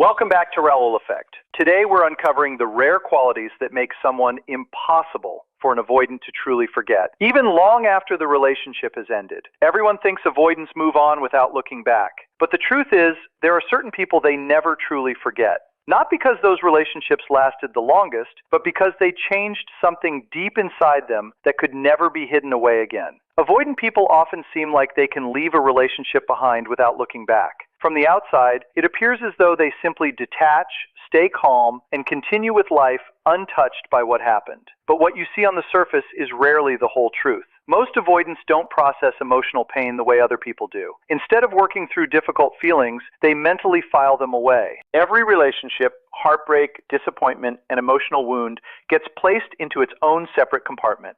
Welcome back to Raul Effect. Today we're uncovering the rare qualities that make someone impossible for an avoidant to truly forget, even long after the relationship has ended. Everyone thinks avoidants move on without looking back. But the truth is, there are certain people they never truly forget. Not because those relationships lasted the longest, but because they changed something deep inside them that could never be hidden away again. Avoidant people often seem like they can leave a relationship behind without looking back. From the outside, it appears as though they simply detach, stay calm, and continue with life untouched by what happened. But what you see on the surface is rarely the whole truth. Most avoidants don't process emotional pain the way other people do. Instead of working through difficult feelings, they mentally file them away. Every relationship, heartbreak, disappointment, and emotional wound gets placed into its own separate compartment.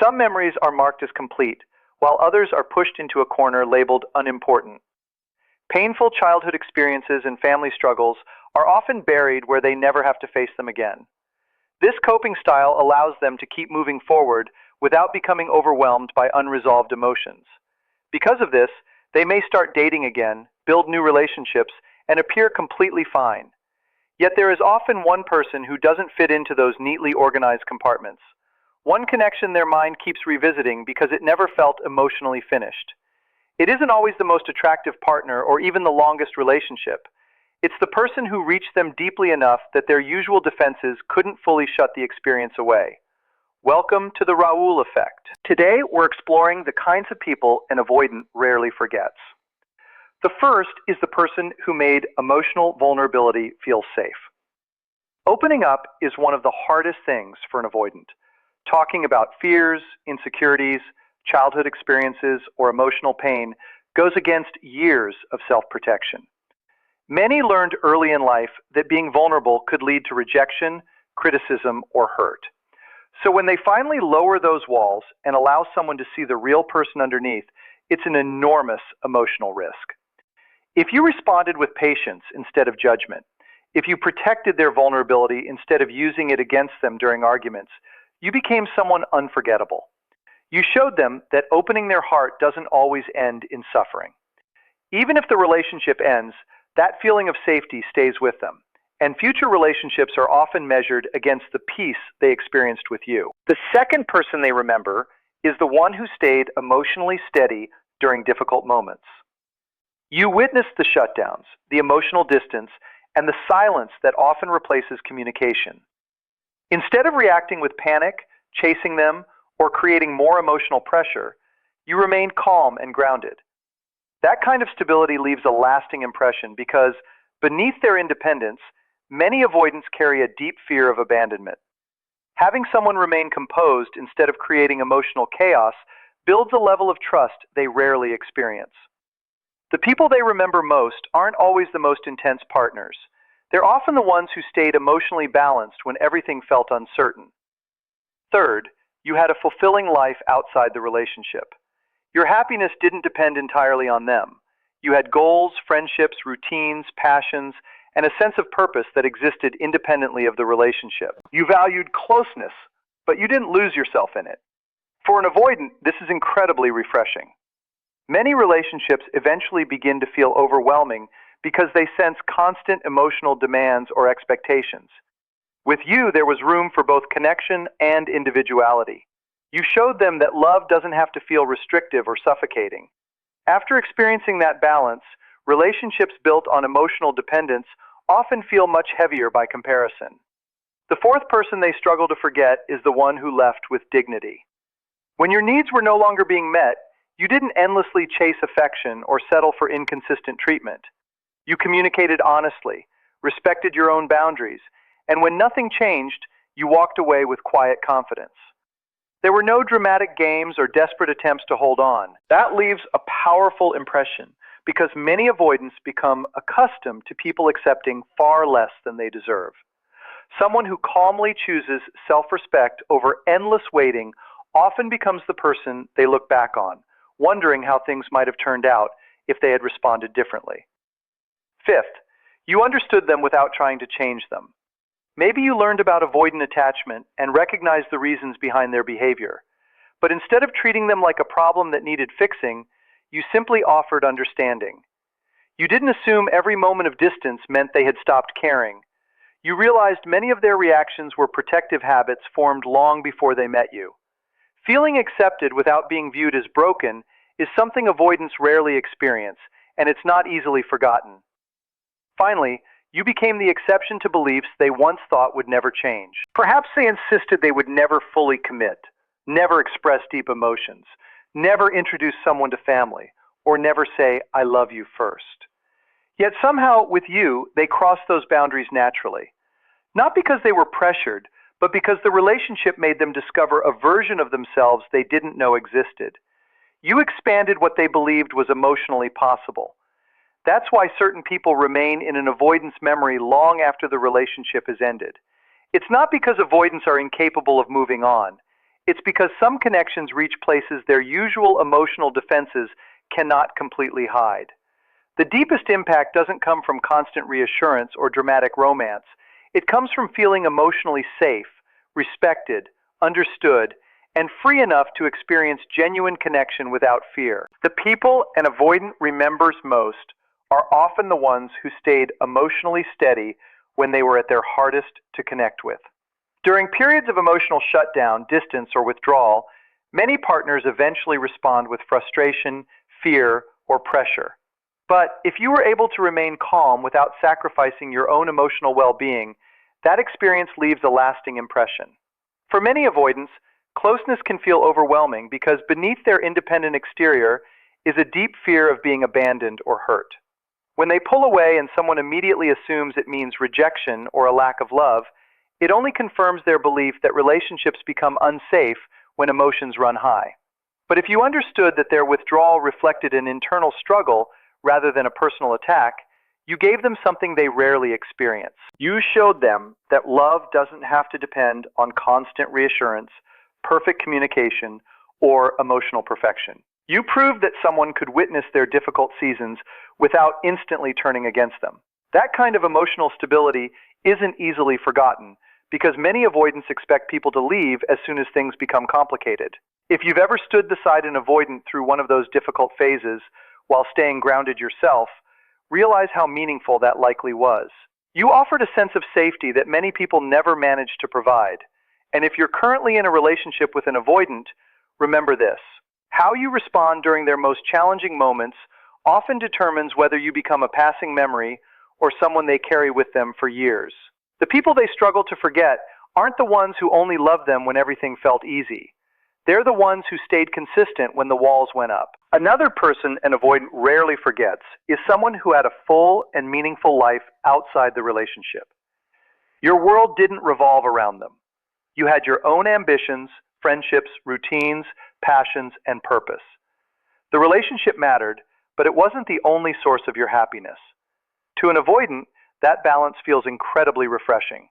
Some memories are marked as complete, while others are pushed into a corner labeled unimportant. Painful childhood experiences and family struggles are often buried where they never have to face them again. This coping style allows them to keep moving forward without becoming overwhelmed by unresolved emotions. Because of this, they may start dating again, build new relationships, and appear completely fine. Yet there is often one person who doesn't fit into those neatly organized compartments. One connection their mind keeps revisiting because it never felt emotionally finished. It isn't always the most attractive partner or even the longest relationship. It's the person who reached them deeply enough that their usual defenses couldn't fully shut the experience away. Welcome to the Raul Effect. Today, we're exploring the kinds of people an avoidant rarely forgets. The first is the person who made emotional vulnerability feel safe. Opening up is one of the hardest things for an avoidant. Talking about fears, insecurities, childhood experiences, or emotional pain goes against years of self-protection. Many learned early in life that being vulnerable could lead to rejection, criticism, or hurt. So when they finally lower those walls and allow someone to see the real person underneath, it's an enormous emotional risk. If you responded with patience instead of judgment, if you protected their vulnerability instead of using it against them during arguments, you became someone unforgettable. You showed them that opening their heart doesn't always end in suffering. Even if the relationship ends, that feeling of safety stays with them, and future relationships are often measured against the peace they experienced with you. The second person they remember is the one who stayed emotionally steady during difficult moments. You witnessed the shutdowns, the emotional distance, and the silence that often replaces communication. Instead of reacting with panic, chasing them, or creating more emotional pressure, you remained calm and grounded. That kind of stability leaves a lasting impression because beneath their independence, many avoidants carry a deep fear of abandonment. Having someone remain composed instead of creating emotional chaos builds a level of trust they rarely experience. The people they remember most aren't always the most intense partners. They're often the ones who stayed emotionally balanced when everything felt uncertain. Third, you had a fulfilling life outside the relationship. Your happiness didn't depend entirely on them. You had goals, friendships, routines, passions, and a sense of purpose that existed independently of the relationship. You valued closeness, but you didn't lose yourself in it. For an avoidant, this is incredibly refreshing. Many relationships eventually begin to feel overwhelming because they sense constant emotional demands or expectations. With you, there was room for both connection and individuality. You showed them that love doesn't have to feel restrictive or suffocating. After experiencing that balance, relationships built on emotional dependence often feel much heavier by comparison. The fourth person they struggle to forget is the one who left with dignity. When your needs were no longer being met, you didn't endlessly chase affection or settle for inconsistent treatment. You communicated honestly, respected your own boundaries, and when nothing changed, you walked away with quiet confidence. There were no dramatic games or desperate attempts to hold on. That leaves a powerful impression because many avoidants become accustomed to people accepting far less than they deserve. Someone who calmly chooses self-respect over endless waiting often becomes the person they look back on, wondering how things might have turned out if they had responded differently. Fifth, you understood them without trying to change them. Maybe you learned about avoidant attachment and recognized the reasons behind their behavior. But instead of treating them like a problem that needed fixing, you simply offered understanding. You didn't assume every moment of distance meant they had stopped caring. You realized many of their reactions were protective habits formed long before they met you. Feeling accepted without being viewed as broken is something avoidants rarely experience, and it's not easily forgotten. Finally, you became the exception to beliefs they once thought would never change. Perhaps they insisted they would never fully commit, never express deep emotions, never introduce someone to family, or never say, "I love you" first. Yet somehow, with you, they crossed those boundaries naturally. Not because they were pressured, but because the relationship made them discover a version of themselves they didn't know existed. You expanded what they believed was emotionally possible. That's why certain people remain in an avoidance memory long after the relationship has ended. It's not because avoidants are incapable of moving on. It's because some connections reach places their usual emotional defenses cannot completely hide. The deepest impact doesn't come from constant reassurance or dramatic romance. It comes from feeling emotionally safe, respected, understood, and free enough to experience genuine connection without fear. The people an avoidant remembers most are often the ones who stayed emotionally steady when they were at their hardest to connect with. During periods of emotional shutdown, distance, or withdrawal, many partners eventually respond with frustration, fear, or pressure. But if you were able to remain calm without sacrificing your own emotional well-being, that experience leaves a lasting impression. For many avoidants, closeness can feel overwhelming because beneath their independent exterior is a deep fear of being abandoned or hurt. When they pull away and someone immediately assumes it means rejection or a lack of love, it only confirms their belief that relationships become unsafe when emotions run high. But if you understood that their withdrawal reflected an internal struggle rather than a personal attack, you gave them something they rarely experience. You showed them that love doesn't have to depend on constant reassurance, perfect communication, or emotional perfection. You proved that someone could witness their difficult seasons without instantly turning against them. That kind of emotional stability isn't easily forgotten because many avoidants expect people to leave as soon as things become complicated. If you've ever stood beside an avoidant through one of those difficult phases while staying grounded yourself, realize how meaningful that likely was. You offered a sense of safety that many people never managed to provide. And if you're currently in a relationship with an avoidant, remember this. How you respond during their most challenging moments often determines whether you become a passing memory or someone they carry with them for years. The people they struggle to forget aren't the ones who only loved them when everything felt easy. They're the ones who stayed consistent when the walls went up. Another person an avoidant rarely forgets is someone who had a full and meaningful life outside the relationship. Your world didn't revolve around them. You had your own ambitions, friendships, routines, passions, and purpose. The relationship mattered, but it wasn't the only source of your happiness. To an avoidant, that balance feels incredibly refreshing.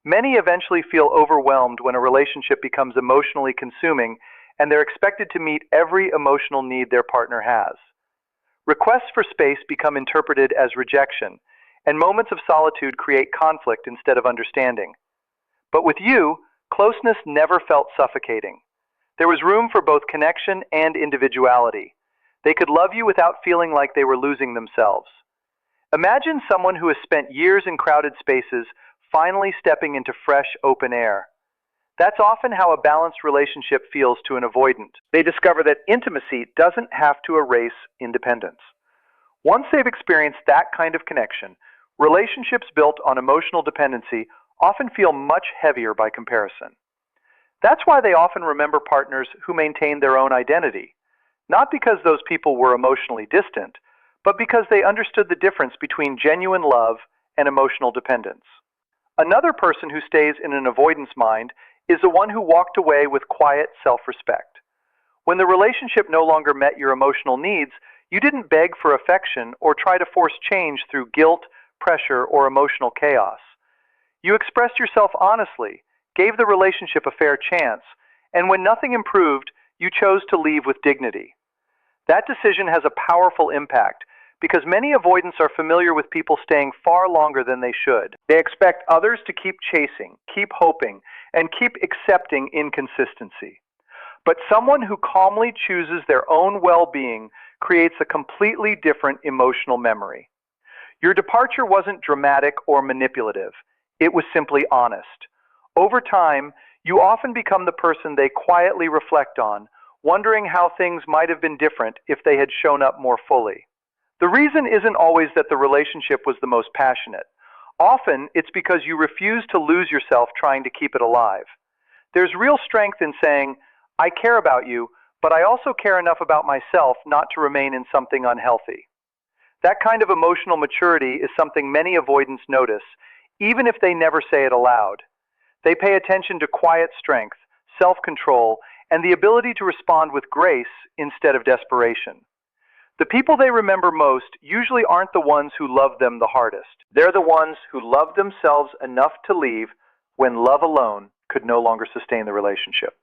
Many eventually feel overwhelmed when a relationship becomes emotionally consuming and they're expected to meet every emotional need their partner has. Requests for space become interpreted as rejection, and moments of solitude create conflict instead of understanding. But with you, closeness never felt suffocating. There was room for both connection and individuality. They could love you without feeling like they were losing themselves. Imagine someone who has spent years in crowded spaces finally stepping into fresh, open air. That's often how a balanced relationship feels to an avoidant. They discover that intimacy doesn't have to erase independence. Once they've experienced that kind of connection, relationships built on emotional dependency often feel much heavier by comparison. That's why they often remember partners who maintain their own identity, not because those people were emotionally distant, but because they understood the difference between genuine love and emotional dependence. Another person who stays in an avoidance mind is the one who walked away with quiet self-respect. When the relationship no longer met your emotional needs, you didn't beg for affection or try to force change through guilt, pressure, or emotional chaos. You expressed yourself honestly, gave the relationship a fair chance, and when nothing improved, you chose to leave with dignity. That decision has a powerful impact because many avoidants are familiar with people staying far longer than they should. They expect others to keep chasing, keep hoping, and keep accepting inconsistency. But someone who calmly chooses their own well-being creates a completely different emotional memory. Your departure wasn't dramatic or manipulative. It was simply honest. Over time, you often become the person they quietly reflect on, wondering how things might have been different if they had shown up more fully. The reason isn't always that the relationship was the most passionate. Often, it's because you refuse to lose yourself trying to keep it alive. There's real strength in saying, I care about you, but I also care enough about myself not to remain in something unhealthy. That kind of emotional maturity is something many avoidants notice, even if they never say it aloud. They pay attention to quiet strength, self-control, and the ability to respond with grace instead of desperation. The people they remember most usually aren't the ones who love them the hardest. They're the ones who loved themselves enough to leave when love alone could no longer sustain the relationship.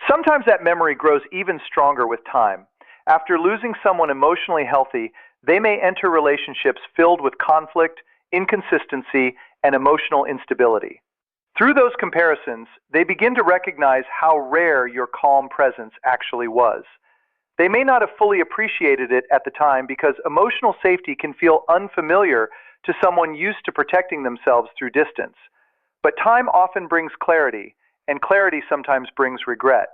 Sometimes that memory grows even stronger with time. After losing someone emotionally healthy, they may enter relationships filled with conflict, inconsistency, and emotional instability. Through those comparisons, they begin to recognize how rare your calm presence actually was. They may not have fully appreciated it at the time because emotional safety can feel unfamiliar to someone used to protecting themselves through distance. But time often brings clarity, and clarity sometimes brings regret.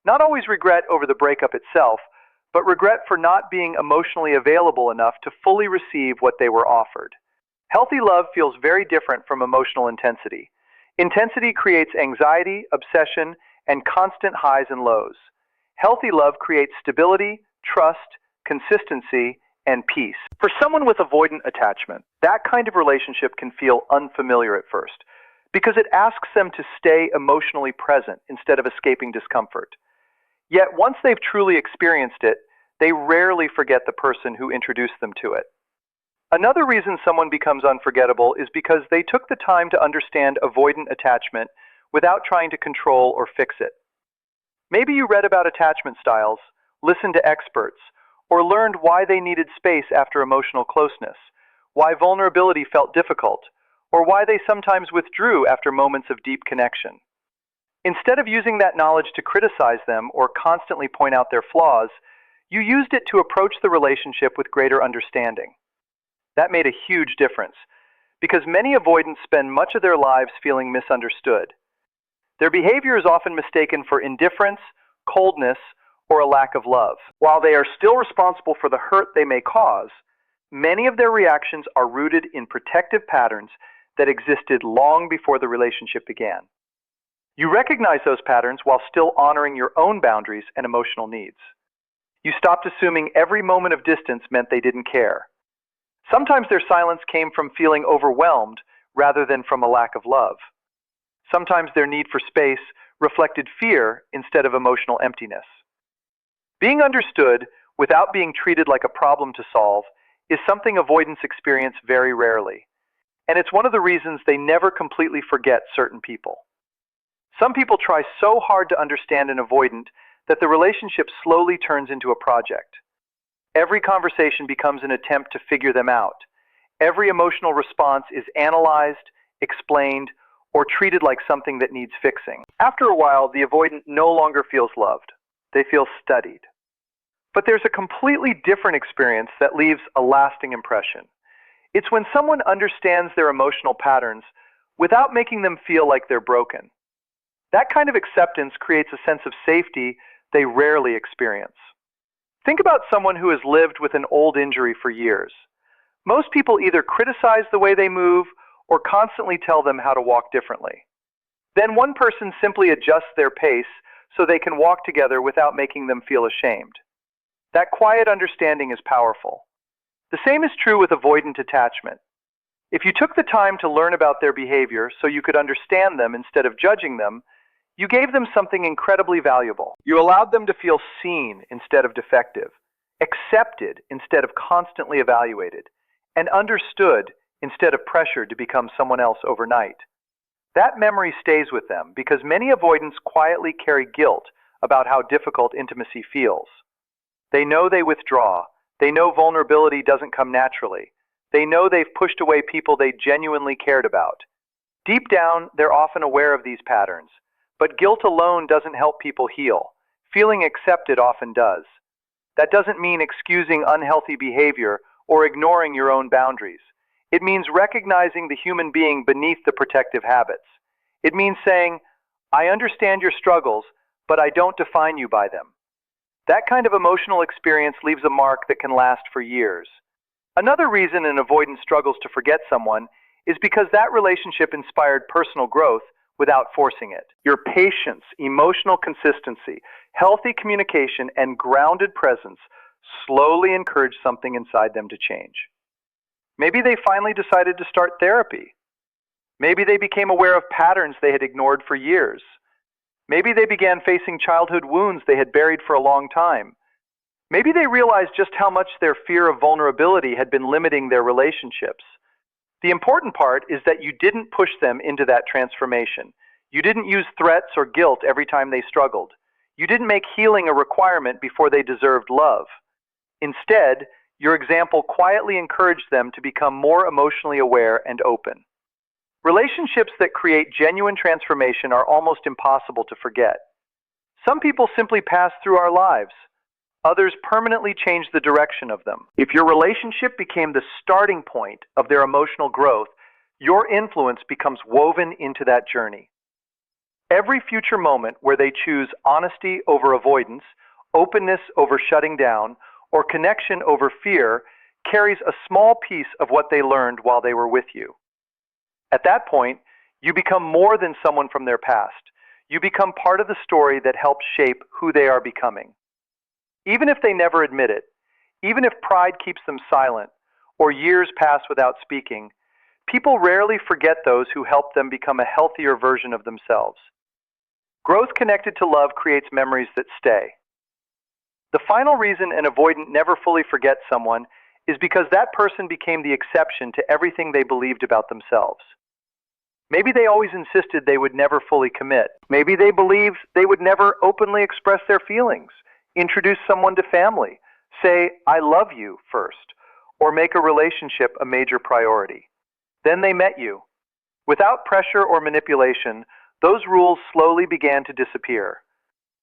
Not always regret over the breakup itself, but regret for not being emotionally available enough to fully receive what they were offered. Healthy love feels very different from emotional intensity. Intensity creates anxiety, obsession, and constant highs and lows. Healthy love creates stability, trust, consistency, and peace. For someone with avoidant attachment, that kind of relationship can feel unfamiliar at first because it asks them to stay emotionally present instead of escaping discomfort. Yet once they've truly experienced it, they rarely forget the person who introduced them to it. Another reason someone becomes unforgettable is because they took the time to understand avoidant attachment without trying to control or fix it. Maybe you read about attachment styles, listened to experts, or learned why they needed space after emotional closeness, why vulnerability felt difficult, or why they sometimes withdrew after moments of deep connection. Instead of using that knowledge to criticize them or constantly point out their flaws, you used it to approach the relationship with greater understanding. That made a huge difference, because many avoidants spend much of their lives feeling misunderstood. Their behavior is often mistaken for indifference, coldness, or a lack of love. While they are still responsible for the hurt they may cause, many of their reactions are rooted in protective patterns that existed long before the relationship began. You recognize those patterns while still honoring your own boundaries and emotional needs. You stopped assuming every moment of distance meant they didn't care. Sometimes their silence came from feeling overwhelmed rather than from a lack of love. Sometimes their need for space reflected fear instead of emotional emptiness. Being understood without being treated like a problem to solve is something avoidants experience very rarely, and it's one of the reasons they never completely forget certain people. Some people try so hard to understand an avoidant that the relationship slowly turns into a project. Every conversation becomes an attempt to figure them out. Every emotional response is analyzed, explained, or treated like something that needs fixing. After a while, the avoidant no longer feels loved. They feel studied. But there's a completely different experience that leaves a lasting impression. It's when someone understands their emotional patterns without making them feel like they're broken. That kind of acceptance creates a sense of safety they rarely experience. Think about someone who has lived with an old injury for years. Most people either criticize the way they move or constantly tell them how to walk differently. Then one person simply adjusts their pace so they can walk together without making them feel ashamed. That quiet understanding is powerful. The same is true with avoidant attachment. If you took the time to learn about their behavior so you could understand them instead of judging them, you gave them something incredibly valuable. You allowed them to feel seen instead of defective, accepted instead of constantly evaluated, and understood instead of pressured to become someone else overnight. That memory stays with them because many avoidants quietly carry guilt about how difficult intimacy feels. They know they withdraw. They know vulnerability doesn't come naturally. They know they've pushed away people they genuinely cared about. Deep down, they're often aware of these patterns, but guilt alone doesn't help people heal. Feeling accepted often does. That doesn't mean excusing unhealthy behavior or ignoring your own boundaries. It means recognizing the human being beneath the protective habits. It means saying, I understand your struggles, but I don't define you by them. That kind of emotional experience leaves a mark that can last for years. Another reason an avoidant struggles to forget someone is because that relationship inspired personal growth without forcing it. Your patience, emotional consistency, healthy communication, and grounded presence slowly encourage something inside them to change. Maybe they finally decided to start therapy. Maybe they became aware of patterns they had ignored for years. Maybe they began facing childhood wounds they had buried for a long time. Maybe they realized just how much their fear of vulnerability had been limiting their relationships. The important part is that you didn't push them into that transformation. You didn't use threats or guilt every time they struggled. You didn't make healing a requirement before they deserved love. Instead, your example quietly encouraged them to become more emotionally aware and open. Relationships that create genuine transformation are almost impossible to forget. Some people simply pass through our lives. Others permanently change the direction of them. If your relationship became the starting point of their emotional growth, your influence becomes woven into that journey. Every future moment where they choose honesty over avoidance, openness over shutting down, or connection over fear carries a small piece of what they learned while they were with you. At that point, you become more than someone from their past. You become part of the story that helps shape who they are becoming. Even if they never admit it, even if pride keeps them silent, or years pass without speaking, people rarely forget those who helped them become a healthier version of themselves. Growth connected to love creates memories that stay. The final reason an avoidant never fully forgets someone is because that person became the exception to everything they believed about themselves. Maybe they always insisted they would never fully commit. Maybe they believed they would never openly express their feelings, introduce someone to family, say, I love you first, or make a relationship a major priority. Then they met you. Without pressure or manipulation, those rules slowly began to disappear.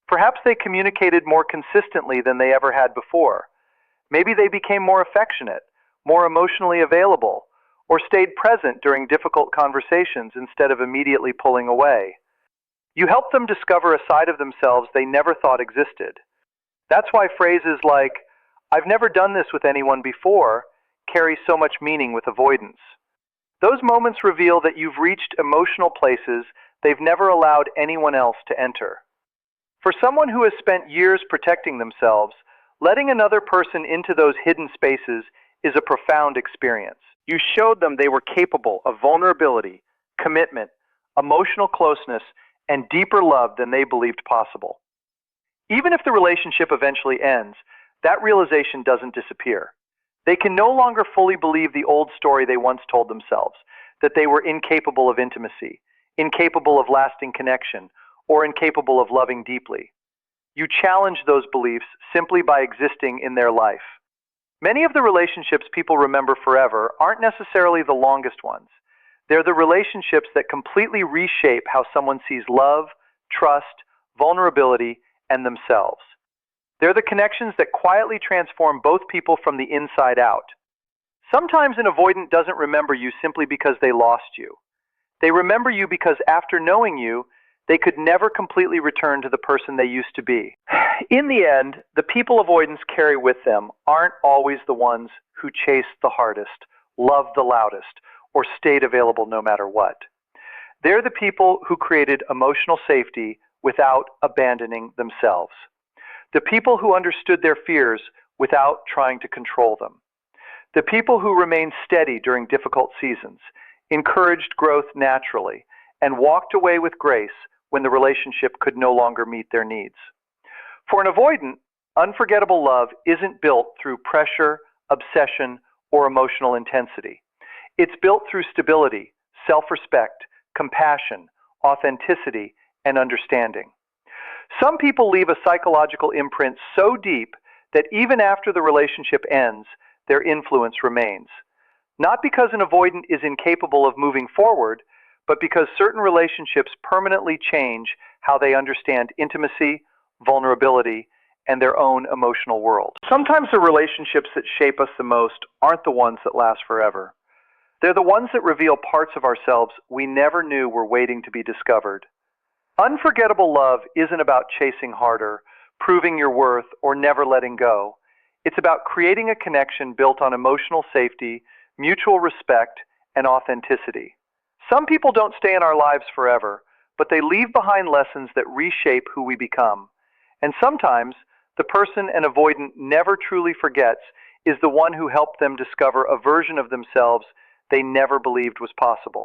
Perhaps they communicated more consistently than they ever had before. Maybe they became more affectionate, more emotionally available, or stayed present during difficult conversations instead of immediately pulling away. You helped them discover a side of themselves they never thought existed. That's why phrases like, I've never done this with anyone before, carry so much meaning with avoidance. Those moments reveal that you've reached emotional places they've never allowed anyone else to enter. For someone who has spent years protecting themselves, letting another person into those hidden spaces is a profound experience. You showed them they were capable of vulnerability, commitment, emotional closeness, and deeper love than they believed possible. Even if the relationship eventually ends, that realization doesn't disappear. They can no longer fully believe the old story they once told themselves, that they were incapable of intimacy, incapable of lasting connection, or incapable of loving deeply. You challenge those beliefs simply by existing in their life. Many of the relationships people remember forever aren't necessarily the longest ones. They're the relationships that completely reshape how someone sees love, trust, vulnerability, and themselves. They're the connections that quietly transform both people from the inside out. Sometimes an avoidant doesn't remember you simply because they lost you. They remember you because after knowing you, they could never completely return to the person they used to be. In the end, the people avoidants carry with them aren't always the ones who chased the hardest, loved the loudest, or stayed available no matter what. They're the people who created emotional safety without abandoning themselves. The people who understood their fears without trying to control them. The people who remained steady during difficult seasons, encouraged growth naturally, and walked away with grace when the relationship could no longer meet their needs. For an avoidant, unforgettable love isn't built through pressure, obsession, or emotional intensity. It's built through stability, self-respect, compassion, authenticity, and understanding. Some people leave a psychological imprint so deep that even after the relationship ends, their influence remains. Not because an avoidant is incapable of moving forward, but because certain relationships permanently change how they understand intimacy, vulnerability, and their own emotional world. Sometimes the relationships that shape us the most aren't the ones that last forever. They're the ones that reveal parts of ourselves we never knew were waiting to be discovered. Unforgettable love isn't about chasing harder, proving your worth, or never letting go. It's about creating a connection built on emotional safety, mutual respect, and authenticity. Some people don't stay in our lives forever, but they leave behind lessons that reshape who we become. And sometimes, the person an avoidant never truly forgets is the one who helped them discover a version of themselves they never believed was possible.